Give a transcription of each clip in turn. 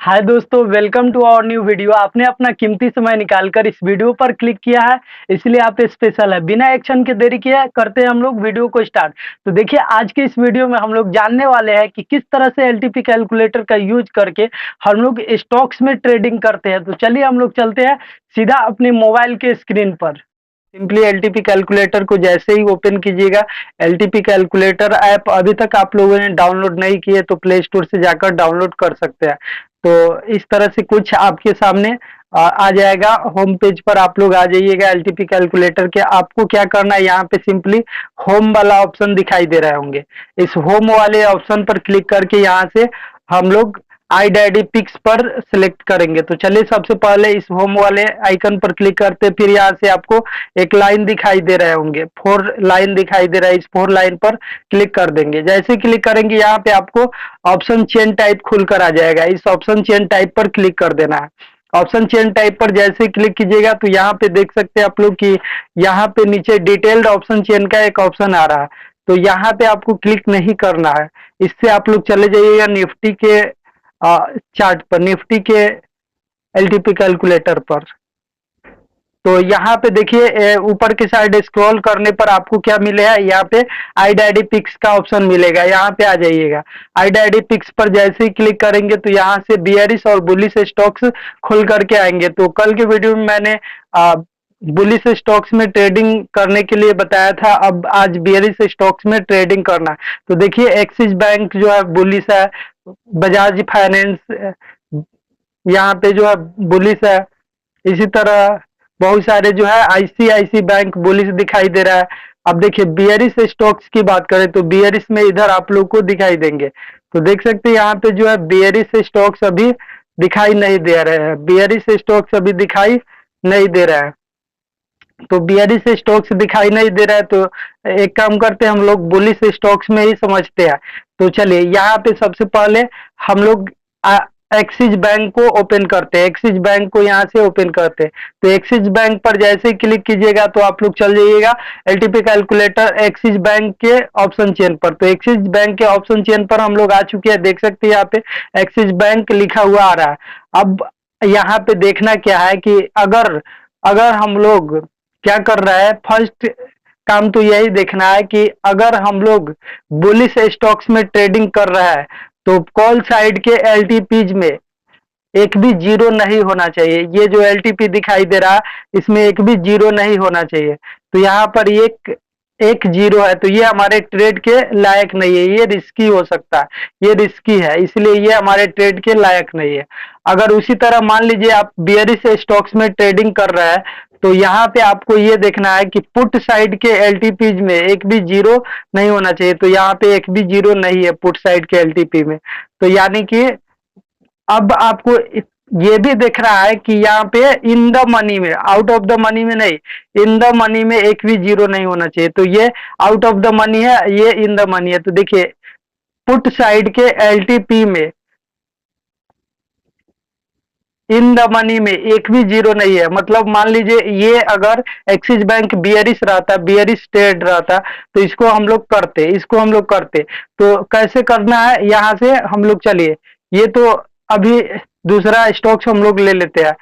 हाय दोस्तों, welcome to our new video. आपने अपना कीमती समय निकालकर इस वीडियो पर क्लिक किया है, इसलिए आप स्पेशल है। बिना एक्शन के देरी किए करते हैं हम लोग वीडियो को स्टार्ट। तो देखिए, आज के इस वीडियो में हम लोग जानने वाले हैं कि किस तरह से एलटीपी कैलकुलेटर का यूज करके हम लोग स्टॉक्स में ट्रेडिंग करते हैं। तो चलिए हम लोग चलते हैं सीधा अपने मोबाइल के स्क्रीन पर। सिंपली एलटीपी कैलकुलेटर को जैसे ही ओपन कीजिएगा, एलटीपी कैलकुलेटर ऐप अभी तक आप लोगों ने डाउनलोड नहीं किए तो प्ले स्टोर से जाकर डाउनलोड कर सकते हैं। तो इस तरह से कुछ आपके सामने आ जाएगा। होम पेज पर आप लोग आ जाइएगा एलटीपी कैलकुलेटर के। आपको क्या करना है, यहाँ पे सिंपली होम वाला ऑप्शन दिखाई दे रहे होंगे। इस होम वाले ऑप्शन पर क्लिक करके यहाँ से हम लोग iDaddy पिक्स पर सिलेक्ट करेंगे। तो चलिए सबसे पहले इस होम वाले आइकन पर क्लिक करते, फिर यहाँ से आपको एक लाइन दिखाई दे रहे होंगे, 4 लाइन दिखाई दे रहा है। इस 4 लाइन पर क्लिक कर देंगे। जैसे क्लिक करेंगे यहाँ पे आपको ऑप्शन चेन टाइप खुलकर आ जाएगा। इस ऑप्शन चेन टाइप पर क्लिक कर देना है। ऑप्शन चेन टाइप पर जैसे क्लिक कीजिएगा तो यहाँ पे देख सकते हैं आप लोग कि यहाँ पे नीचे डिटेल्ड ऑप्शन चेन का एक ऑप्शन आ रहा है। तो यहाँ पे आपको क्लिक नहीं करना है। इससे आप लोग चले जाइएगा निफ्टी के चार्ट पर, निफ्टी के एलटीपी कैलकुलेटर पर। तो यहाँ पे देखिए ऊपर की साइड स्क्रॉल करने पर आपको क्या मिलेगा, यहाँ पे iDaddy पिक्स का ऑप्शन मिलेगा। यहाँ पे आ जाइएगा। iDaddy पिक्स पर जैसे ही क्लिक करेंगे तो यहाँ से बियरिश और बुलिश स्टॉक्स खुल करके आएंगे। तो कल के वीडियो में मैंने बुलिश स्टॉक्स में ट्रेडिंग करने के लिए बताया था, अब आज बियरिश स्टॉक्स में ट्रेडिंग करना है। तो देखिए एक्सिस बैंक जो है बुलिश है, बजाज फाइनेंस यहाँ पे जो है बुलिश है। इसी तरह बहुत सारे जो है आईसीआईसी बैंक बुलिश दिखाई दे रहा है। अब देखिए बियरिश स्टॉक्स की बात करें तो बियरिश में इधर आप लोग को दिखाई देंगे। तो देख सकते हैं यहाँ पे जो है बियरिश स्टॉक्स अभी दिखाई नहीं दे रहे हैं। बियरिश स्टॉक्स अभी दिखाई नहीं दे रहा है। तो बियरिश स्टॉक्स दिखाई नहीं दे रहा है तो एक काम करते हैं, हम लोग बुलिश स्टॉक्स में ही समझते हैं। तो चलिए यहाँ पे सबसे पहले हम लोग एक्सिस बैंक को ओपन करते हैं। एक्सिस बैंक को यहाँ से ओपन करते हैं। तो एक्सिस बैंक पर जैसे ही क्लिक कीजिएगा तो आप लोग चल जाइएगा एलटीपी कैलकुलेटर एक्सिस बैंक के ऑप्शन चेन पर। तो एक्सिस बैंक के ऑप्शन चेन पर हम लोग आ चुके हैं। देख सकते हैं यहाँ पे एक्सिस बैंक लिखा हुआ आ रहा है। अब यहाँ पे देखना क्या है कि अगर अगर हम लोग क्या कर रहा है, फर्स्ट काम तो यही देखना है कि अगर हम लोग बुलिश स्टॉक्स में ट्रेडिंग कर रहा है तो कॉल साइड के एलटीपीज में एक भी जीरो नहीं होना चाहिए। ये जो एलटीपी दिखाई दे रहा है इसमें एक भी जीरो नहीं होना चाहिए। तो यहाँ पर एक एक जीरो है तो ये हमारे ट्रेड के लायक नहीं है, ये रिस्की हो सकता है, ये रिस्की है, इसलिए ये हमारे ट्रेड के लायक नहीं है। अगर उसी तरह मान लीजिए आप बियरिश स्टॉक्स में ट्रेडिंग कर रहा है तो यहाँ पे आपको ये देखना है कि पुट साइड के एलटीपीज में एक भी जीरो नहीं होना चाहिए। तो यहाँ पे एक भी जीरो नहीं है पुट साइड के एलटीपी में। तो यानी कि अब आपको ये भी देख रहा है कि यहाँ पे इन द मनी में, आउट ऑफ द मनी में नहीं, इन द मनी में एक भी जीरो नहीं होना चाहिए। तो ये आउट ऑफ द मनी है, ये इन द मनी है। तो देखिए पुट साइड के एलटीपी में इन द मनी में एक भी जीरो नहीं है। मतलब मान लीजिए ये अगर एक्सिस बैंक बियरिश रहता, बियरिश ट्रेड रहता तो इसको हम लोग करते, इसको हम लोग करते। तो कैसे करना है, यहाँ से हम लोग चलिए, ये तो अभी दूसरा स्टॉक्स हम लोग ले लेते हैं।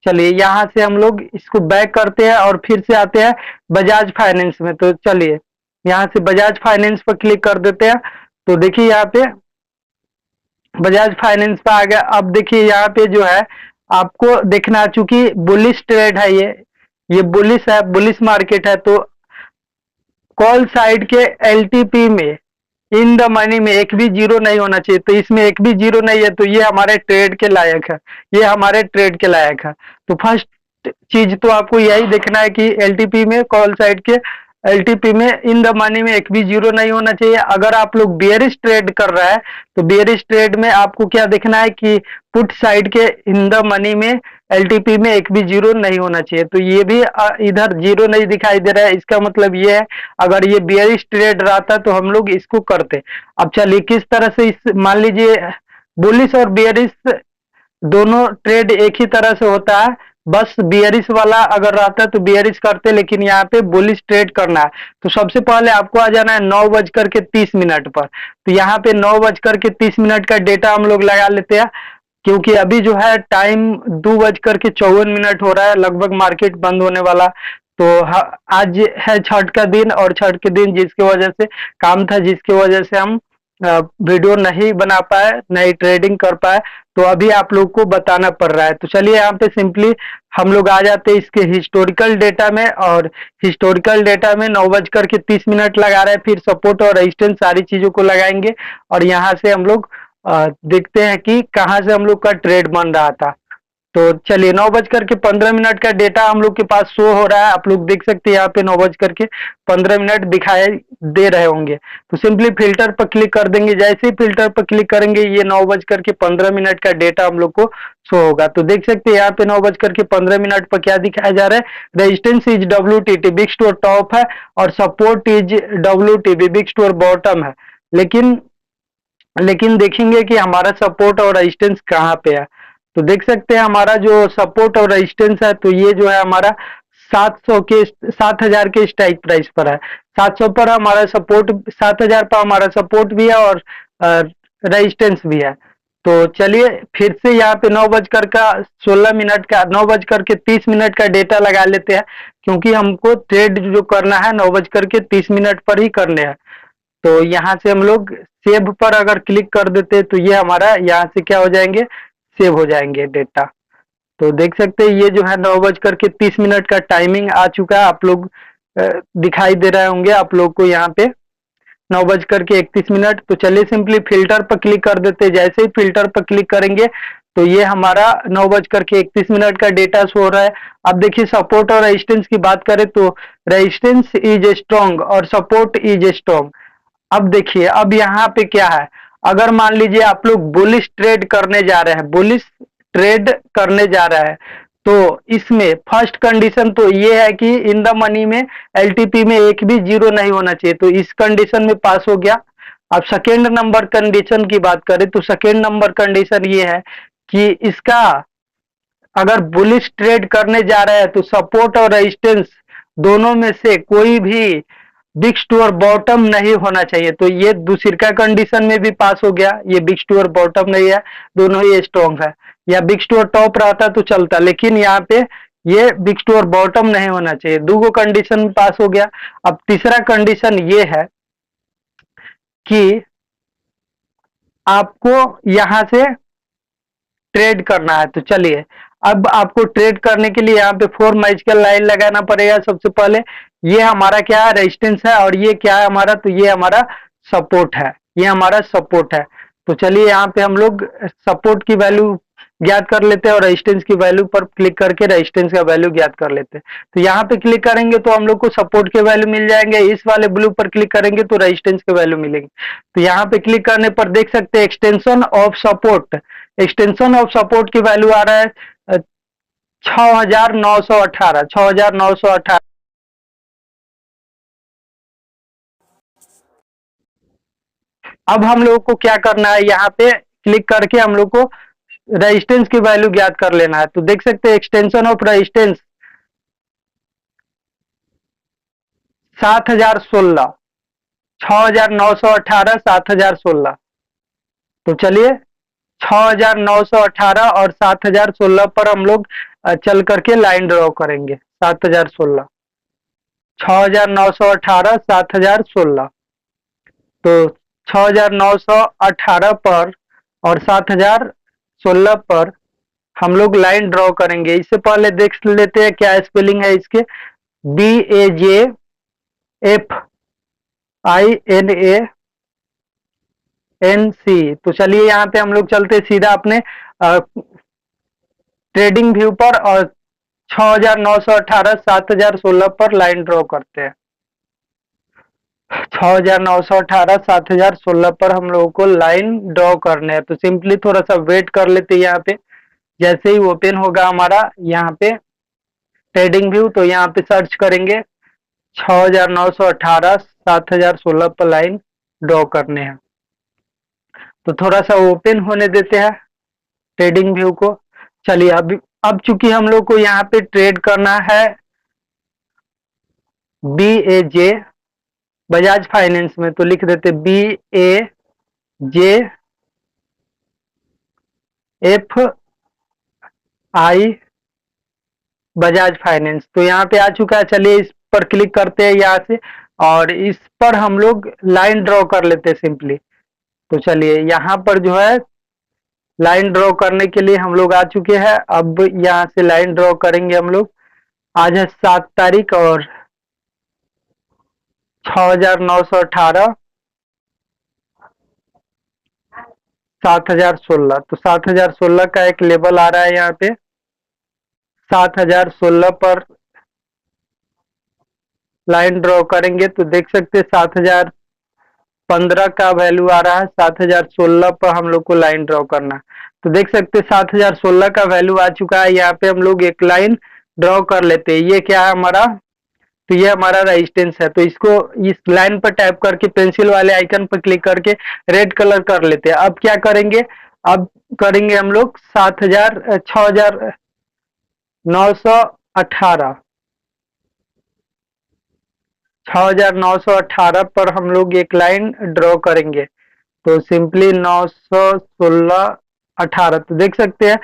चलिए यहाँ से हम लोग इसको बैक करते हैं और फिर से आते हैं बजाज फाइनेंस में। तो चलिए यहाँ से बजाज फाइनेंस पर क्लिक कर देते हैं। तो देखिए यहाँ पे बजाज फाइनेंस पे आ गया। अब देखिए यहाँ पे जो है आपको देखना, चूंकि बुलिश ट्रेड है, ये बुलिश है, बुलिश मार्केट है। तो कॉल साइड के एलटीपी में इन द मनी में एक भी जीरो नहीं होना चाहिए। तो इसमें एक भी जीरो नहीं है तो ये हमारे ट्रेड के लायक है, ये हमारे ट्रेड के लायक है। तो फर्स्ट चीज तो आपको यही देखना है कि एलटीपी में, कॉल साइड के एलटीपी में इन द मनी में एक भी जीरो नहीं होना चाहिए। अगर आप लोग बियरिश ट्रेड कर रहा है तो बियरिश ट्रेड में आपको क्या देखना है कि पुट साइड के इन द मनी में एलटीपी में एक भी जीरो नहीं होना चाहिए। तो ये भी इधर जीरो नहीं दिखाई दे रहा है, इसका मतलब ये है अगर ये बियरिश ट्रेड रहता तो हम लोग इसको करते। अब चलिए किस तरह से इस, मान लीजिए बुलिश और बियरिश दोनों ट्रेड एक ही तरह से होता है, बस बियरिश वाला अगर रहता तो बियरिश करते, लेकिन यहाँ पे बुलिश ट्रेड करना है। तो सबसे पहले आपको आ जाना है 9:30 पर। तो यहाँ पे 9:30 का डेटा हम लोग लगा लेते हैं। क्योंकि अभी जो है टाइम 2:54 हो रहा है, लगभग मार्केट बंद होने वाला। तो आज है छठ का दिन, और छठ के दिन जिसकी वजह से काम था, जिसकी वजह से हम वीडियो नहीं बना पाए, नहीं ट्रेडिंग कर पाए। तो अभी आप लोग को बताना पड़ रहा है। तो चलिए यहाँ पे सिंपली हम लोग आ जाते हैं इसके हिस्टोरिकल डेटा में, और हिस्टोरिकल डेटा में 9:30 लगा रहे हैं, फिर सपोर्ट और रेजिस्टेंस सारी चीजों को लगाएंगे, और यहाँ से हम लोग देखते हैं कि कहाँ से हम लोग का ट्रेड बन रहा था। तो चलिए 9:15 का डेटा हम लोग के पास शो हो रहा है, आप लोग देख सकते हैं यहाँ पे 9:15 दिखाई दे रहे होंगे। तो सिंपली फिल्टर पर क्लिक कर देंगे, जैसे ही फिल्टर पर क्लिक करेंगे ये 9:15 का डेटा हम लोग को शो होगा। तो देख सकते हैं यहाँ पे 9:15 पर क्या दिखाया जा रहा है, resistance is WTT big store top है, और support is WTB big store bottom है। लेकिन लेकिन देखेंगे कि हमारा सपोर्ट और रेजिस्टेंस कहाँ पे है। तो देख सकते हैं हमारा जो सपोर्ट और रेजिस्टेंस है, तो ये जो है हमारा 7,000 के स्ट्राइक प्राइस पर है। 700 पर हमारा सपोर्ट, 7,000 पर हमारा सपोर्ट भी है, और रेजिस्टेंस भी है। तो चलिए फिर से यहाँ पे 9:16 का 9:30 का डेटा लगा लेते हैं, क्योंकि हमको ट्रेड जो करना है 9:30 पर ही करने हैं। तो यहाँ से हम लोग सेव पर अगर क्लिक कर देते तो ये हमारा यहाँ से क्या हो जाएंगे, सेव हो जाएंगे डेटा। तो देख सकते हैं ये जो है 9:30 का टाइमिंग आ चुका है, आप लोग दिखाई दे रहे होंगे आप लोग को यहाँ पे 9:31। तो चलिए सिंपली फिल्टर पर क्लिक कर देते हैं, जैसे ही फिल्टर पर क्लिक करेंगे तो ये हमारा 9:31 का डेटा शो हो रहा है। अब देखिए सपोर्ट और रेजिस्टेंस की बात करें तो रेजिस्टेंस इज स्ट्रॉन्ग और सपोर्ट इज स्ट्रॉन्ग। अब देखिए अब यहाँ पे क्या है, अगर मान लीजिए आप लोग बुलिश ट्रेड करने जा रहे हैं, बुलिश ट्रेड करने जा रहा है, तो इसमें फर्स्ट कंडीशन तो ये है कि इन द मनी में एलटीपी में एक भी जीरो नहीं होना चाहिए, तो इस कंडीशन में पास हो गया। अब सेकेंड नंबर कंडीशन की बात करें तो सेकेंड नंबर कंडीशन ये है कि इसका अगर बुलिश ट्रेड करने जा रहा है तो सपोर्ट और रेजिस्टेंस दोनों में से कोई भी बिग स्टोर बॉटम नहीं होना चाहिए। तो ये दूसरी का कंडीशन में भी पास हो गया, ये बिग स्टोर बॉटम नहीं है, दोनों ही स्ट्रॉन्ग है। या बिग स्टोर टॉप रहता तो चलता, लेकिन यहाँ पे ये बिग स्टोर बॉटम नहीं होना चाहिए, दो कंडीशन में पास हो गया। अब तीसरा कंडीशन ये है कि आपको यहां से ट्रेड करना है। तो चलिए अब आपको ट्रेड करने के लिए यहाँ पे 4 मैजिकल लाइन लगाना पड़ेगा। सबसे पहले ये हमारा क्या है, रेजिस्टेंस है, और ये क्या है हमारा, तो ये हमारा सपोर्ट है, ये हमारा सपोर्ट है। तो चलिए यहाँ पे हम लोग सपोर्ट की वैल्यू ज्ञात कर लेते हैं, और रेजिस्टेंस की वैल्यू पर क्लिक करके रेजिस्टेंस का वैल्यू ज्ञात कर लेते हैं। तो यहाँ पे क्लिक करेंगे तो हम लोग को सपोर्ट के वैल्यू मिल जाएंगे, इस वाले ब्लू पर क्लिक करेंगे तो रेजिस्टेंस के वैल्यू मिलेंगे। तो यहाँ पे क्लिक करने पर देख सकते हैं extension of support, extension of support की वैल्यू आ रहा है 6,918, 6,918। अब हम लोग को क्या करना है, यहाँ पे क्लिक करके हम लोग को रेजिस्टेंस की वैल्यू ज्ञात कर लेना है। तो देख सकते हैं एक्सटेंशन ऑफ रेजिस्टेंस 7,016, 6,918, 7,016। तो चलिए 6,918 और 7,016 पर हम लोग चल करके लाइन ड्रॉ करेंगे। 7,016, 6,918, 7,016। तो 6,918 पर और 7,016 पर हम लोग लाइन ड्रॉ करेंगे। इससे पहले देख लेते हैं क्या स्पेलिंग है इसके, BAJFINANC। तो चलिए यहाँ पे हम लोग चलते सीधा अपने ट्रेडिंग व्यू पर, और 6,918, 7,016 पर लाइन ड्रॉ करते हैं। 6,918, 7,016 पर हम लोगों को लाइन ड्रॉ करने हैं। तो सिंपली थोड़ा सा वेट कर लेते हैं यहाँ पे, जैसे ही ओपन होगा हमारा यहाँ पे ट्रेडिंग व्यू, तो यहाँ पे सर्च करेंगे 6,918, 7,016 पर लाइन ड्रॉ करने हैं। तो थोड़ा सा ओपन होने देते हैं ट्रेडिंग व्यू को। चलिए अब चूंकि हम लोग को यहाँ पे ट्रेड करना है BAJ बजाज फाइनेंस में, तो लिख देते BAJ F I Bajaj finance. तो यहाँ पे आ चुका है, चलिए इस पर क्लिक करते हैं यहाँ से और इस पर हम लोग लाइन ड्रॉ कर लेते हैं सिंपली। तो चलिए यहाँ पर जो है लाइन ड्रॉ करने के लिए हम लोग आ चुके हैं। अब यहाँ से लाइन ड्रॉ करेंगे हम लोग। आज है 7 तारीख और 6,918 7,016। तो 7,016 का एक लेवल आ रहा है यहाँ पे। 7,016 पर लाइन ड्रॉ करेंगे तो देख सकते हैं 7,015 का वैल्यू आ रहा है। 7,016 पर हम लोग को लाइन ड्रॉ करना। तो देख सकते हैं 7,016 का वैल्यू आ चुका है। यहाँ पे हम लोग एक लाइन ड्रॉ कर लेते हैं। ये क्या है हमारा, तो ये हमारा रेजिस्टेंस है। तो इसको इस लाइन पर टैप करके पेंसिल वाले आइकन पर क्लिक करके रेड कलर कर लेते हैं। अब क्या करेंगे, अब करेंगे हम लोग 6,918 6,918 पर हम लोग एक लाइन ड्रॉ करेंगे। तो सिंपली 916 18। तो देख सकते हैं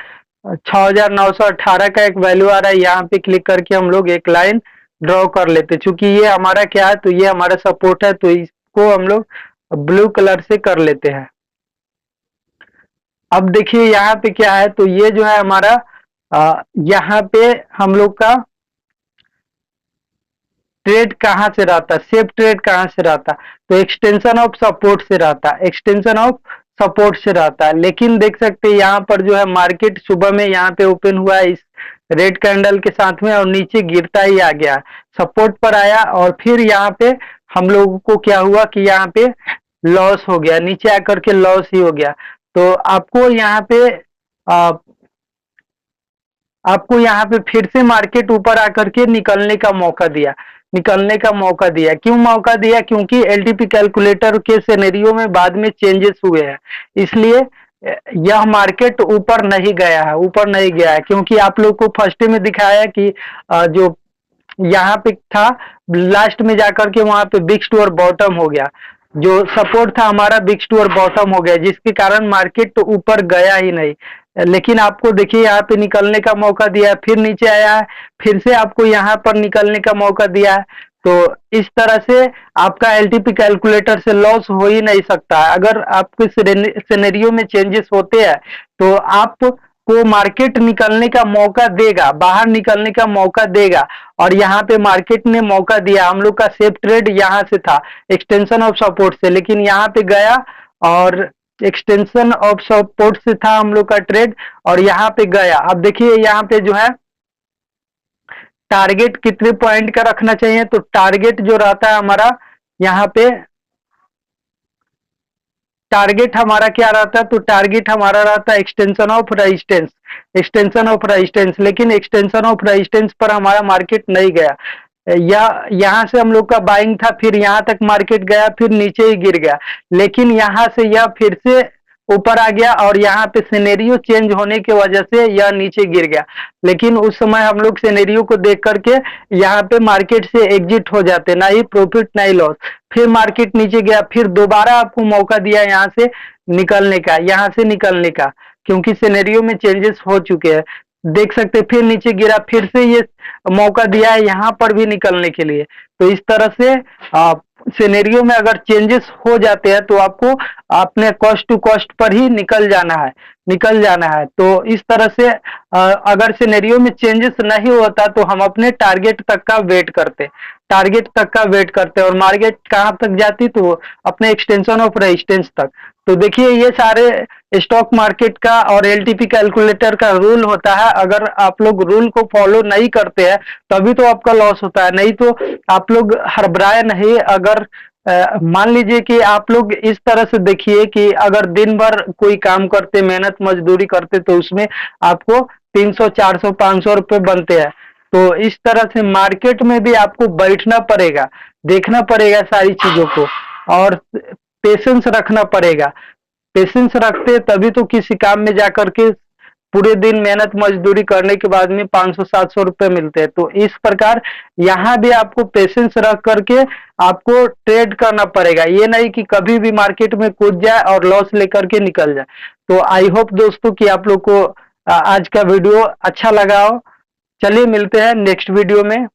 6,918 का एक वैल्यू आ रहा है। यहाँ पे क्लिक करके हम लोग एक लाइन ड्रॉ कर लेते। चूंकि ये हमारा क्या है, तो ये हमारा सपोर्ट है, तो इसको हम लोग ब्लू कलर से कर लेते हैं। अब देखिए यहाँ पे क्या है, तो ये जो है हमारा यहाँ पे हम लोग का ट्रेड कहाँ से रहता, सेफ ट्रेड कहाँ से रहता, तो एक्सटेंशन ऑफ सपोर्ट से रहता, एक्सटेंशन ऑफ सपोर्ट से रहता है। लेकिन देख सकते हैं यहाँ पर जो है मार्केट सुबह में यहाँ पे ओपन हुआ है इस रेड कैंडल के साथ में और नीचे गिरता ही आ गया, सपोर्ट पर आया और फिर यहाँ पे हम लोगों को क्या हुआ कि यहाँ पे लॉस हो गया, नीचे आकर के लॉस ही हो गया। तो आपको यहाँ पे फिर से मार्केट ऊपर आकर के निकलने का मौका दिया, निकलने का मौका दिया। क्यों मौका दिया, क्योंकि एलटीपी कैलकुलेटर के सिनेरियो में बाद में चेंजेस हुए हैं, इसलिए यह मार्केट ऊपर नहीं गया है, ऊपर नहीं गया है। क्योंकि आप लोग को फर्स्ट में दिखाया कि जो यहाँ पे था लास्ट में जाकर के वहां पे बिग टू और बॉटम हो गया, जो सपोर्ट था हमारा बिग टू और बॉटम हो गया, जिसके कारण मार्केट तो ऊपर गया ही नहीं। लेकिन आपको देखिए यहाँ पे निकलने का मौका दिया है, फिर नीचे आया है, फिर से आपको यहाँ पर निकलने का मौका दिया है। तो इस तरह से आपका एलटीपी कैलकुलेटर से लॉस हो ही नहीं सकता है। अगर आपके सिनेरियो में चेंजेस होते हैं तो आपको मार्केट निकलने का मौका देगा, बाहर निकलने का मौका देगा। और यहाँ पे मार्केट ने मौका दिया, हम लोग का सेफ ट्रेड यहाँ से था एक्सटेंशन ऑफ सपोर्ट से, लेकिन यहाँ पे गया और एक्सटेंशन ऑफ सपोर्ट से था हम लोग का ट्रेड और यहाँ पे गया। अब देखिए यहाँ पे जो है टारगेट कितने पॉइंट का रखना चाहिए, तो टारगेट जो रहता है हमारा यहाँ पे टारगेट हमारा क्या रहता है, तो टारगेट हमारा रहता है extension of resistance, extension of resistance. लेकिन एक्सटेंशन ऑफ रेजिस्टेंस पर हमारा मार्केट नहीं गया, या यहाँ से हम लोग का बाइंग था, फिर यहाँ तक मार्केट गया, फिर नीचे ही गिर गया। लेकिन यहाँ से यह फिर से ऊपर आ गया और यहाँ पे सिनेरियो चेंज होने की वजह से यह नीचे गिर गया। लेकिन उस समय हम लोग सिनेरियो को देख करके यहाँ पे मार्केट से एग्जिट हो जाते, ना ही प्रॉफिट ना ही लॉस। फिर मार्केट नीचे गया, फिर दोबारा आपको मौका दिया यहाँ से निकलने का, यहाँ से निकलने का, क्योंकि सिनेरियो में चेंजेस हो चुके हैं। देख सकते फिर नीचे गिरा, फिर से ये मौका दिया है यहाँ पर भी निकलने के लिए। तो इस तरह से सिनेरियो में अगर चेंजेस हो जाते हैं तो आपको अपने कॉस्ट टू कॉस्ट पर ही निकल जाना है, निकल जाना है। तो इस तरह से अगर सिनेरियो में चेंजेस नहीं होता तो हम अपने टारगेट तक का वेट करते, टारगेट तक का वेट करते और मार्केट कहाँ तक जाती, तो अपने एक्सटेंशन ऑफ रेजिस्टेंस तक। तो देखिए ये सारे स्टॉक मार्केट का और एलटीपी कैलकुलेटर का रूल होता है। अगर आप लोग रूल को फॉलो नहीं करते हैं तभी तो आपका लॉस होता है, नहीं तो आप लोग हड़बड़ाए नहीं। अगर मान लीजिए कि आप लोग इस तरह से देखिए कि अगर दिन भर कोई काम करते, मेहनत मजदूरी करते, तो उसमें आपको 300 400 500 रुपए बनते हैं। तो इस तरह से मार्केट में भी आपको बैठना पड़ेगा, देखना पड़ेगा सारी चीजों को और पेशेंस रखना पड़ेगा। पेशेंस रखते तभी तो किसी काम में जाकर के पूरे दिन मेहनत मजदूरी करने के बाद में 500-700 रुपए मिलते हैं। तो इस प्रकार यहाँ भी आपको पेशेंस रख करके आपको ट्रेड करना पड़ेगा, ये नहीं कि कभी भी मार्केट में कूद जाए और लॉस लेकर के निकल जाए। तो आई होप दोस्तों कि आप लोग को आज का वीडियो अच्छा लगा हो। चलिए मिलते हैं नेक्स्ट वीडियो में।